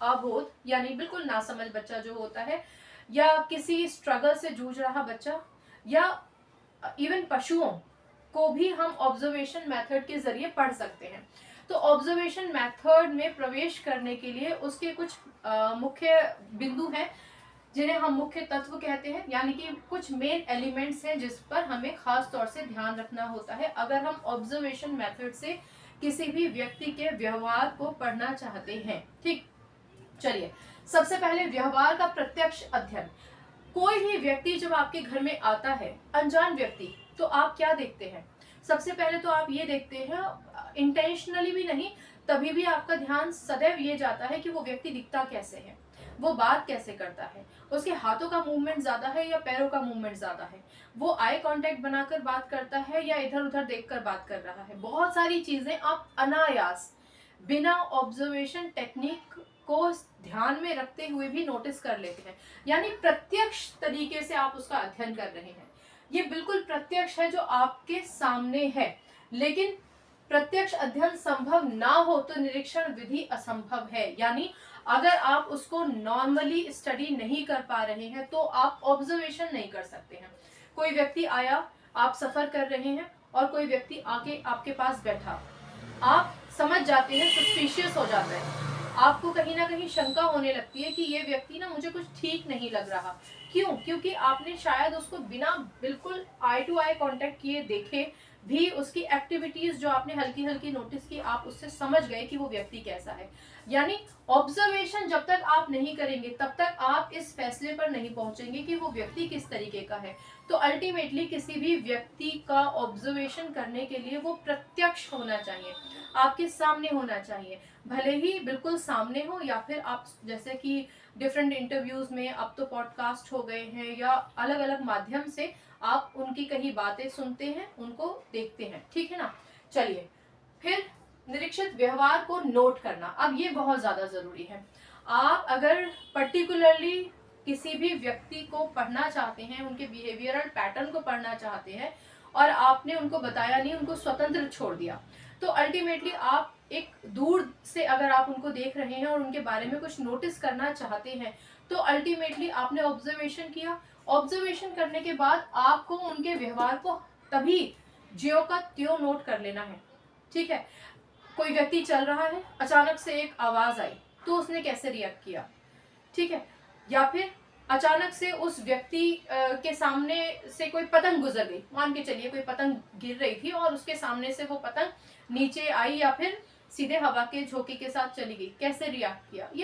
अबोध यानी बिल्कुल नासमझ बच्चा जो होता है, या किसी स्ट्रगल से जूझ रहा बच्चा, या इवन पशुओं को भी हम ऑब्जर्वेशन मेथड के जरिए पढ़ सकते हैं। तो ऑब्जर्वेशन मेथड में प्रवेश करने के लिए उसके कुछ मुख्य बिंदु हैं जिन्हें हम मुख्य तत्व कहते हैं, यानी कि कुछ मेन एलिमेंट्स हैं जिस पर हमें खास तौर से ध्यान रखना होता है अगर हम ऑब्जर्वेशन मेथड से किसी भी व्यक्ति के व्यवहार को पढ़ना चाहते हैं। ठीक, चलिए सबसे पहले व्यवहार का प्रत्यक्ष अध्ययन। कोई भी व्यक्ति जब आपके घर में आता है, अनजान व्यक्ति, तो आप क्या देखते हैं? सबसे पहले तो आप ये देखते हैं, इंटेंशनली भी नहीं, तभी भी आपका ध्यान सदैव ये जाता है कि वो व्यक्ति दिखता कैसे है, वो बात कैसे करता है, उसके हाथों का मूवमेंट ज्यादा है या पैरों का मूवमेंट ज्यादा है, वो आई कांटेक्ट बनाकर बात करता है या इधर उधर देखकर बात कर रहा है। बहुत सारी चीजें आप अनायास बिना ऑब्जर्वेशन टेक्निक को ध्यान में रखते हुए भी नोटिस कर लेते हैं, यानी प्रत्यक्ष तरीके से आप उसका अध्ययन कर रहे हैं। ये बिल्कुल प्रत्यक्ष है जो आपके सामने है, लेकिन प्रत्यक्ष अध्ययन संभव ना हो तो निरीक्षण विधि असंभव है। यानी अगर आप उसको नॉर्मली स्टडी नहीं कर पा रहे हैं तो आप ऑब्जर्वेशन नहीं कर सकते हैं। कोई व्यक्ति आया, आप सफर कर रहे हैं और कोई व्यक्ति आके आपके पास बैठा, आप समझ जाते हैं, सस्पिशियस हो जाता है, आपको कहीं ना कहीं शंका होने लगती है कि ये व्यक्ति ना मुझे कुछ ठीक नहीं लग रहा। क्यों? क्योंकि आपने शायद उसको बिना बिल्कुल आई टू आई कांटेक्ट किए देखे भी उसकी एक्टिविटीज जो आपने हल्की हल्की नोटिस की, आप उससे समझ गए कि वो व्यक्ति कैसा है। यानी ऑब्जर्वेशन जब तक आप नहीं करेंगे तब तक आप इस फैसले पर नहीं पहुंचेंगे कि वो व्यक्ति किस तरीके का है। तो अल्टीमेटली किसी भी व्यक्ति का ऑब्जर्वेशन करने के लिए वो प्रत्यक्ष होना चाहिए, आपके सामने होना चाहिए, भले ही बिल्कुल सामने हो या फिर आप जैसे कि डिफरेंट इंटरव्यूज में, अब तो पॉडकास्ट हो गए हैं या अलग अलग माध्यम से आप उनकी कहीं बातें सुनते हैं, उनको देखते हैं। ठीक है ना? चलिए, फिर निरीक्षित व्यवहार को नोट करना। अब ये बहुत ज्यादा जरूरी है। आप अगर पर्टिकुलरली किसी भी व्यक्ति को पढ़ना चाहते हैं, उनके बिहेवियरल पैटर्न को पढ़ना चाहते हैं और आपने उनको बताया नहीं, उनको स्वतंत्र छोड़ दिया, तो अल्टीमेटली आप एक दूर से अगर आप उनको देख रहे हैं और उनके बारे में कुछ नोटिस करना चाहते हैं तो अल्टीमेटली आपने ऑब्जर्वेशन किया। ऑब्जर्वेशन करने के बाद आपको उनके व्यवहार को तभी ज्यों का त्यों नोट कर लेना है। ठीक है? कोई व्यक्ति चल रहा है, अचानक से एक आवाज आई, तो उसने कैसे रिएक्ट किया। ठीक है? या फिर अचानक से उस व्यक्ति के सामने से कोई पतंग गुजर गई, मान के चलिए कोई पतंग गिर रही थी और उसके सामने से वो पतंग नीचे आई या फिर सीधे हवा के झोंके के साथ चली गई, कैसे रिएक्ट किया। ये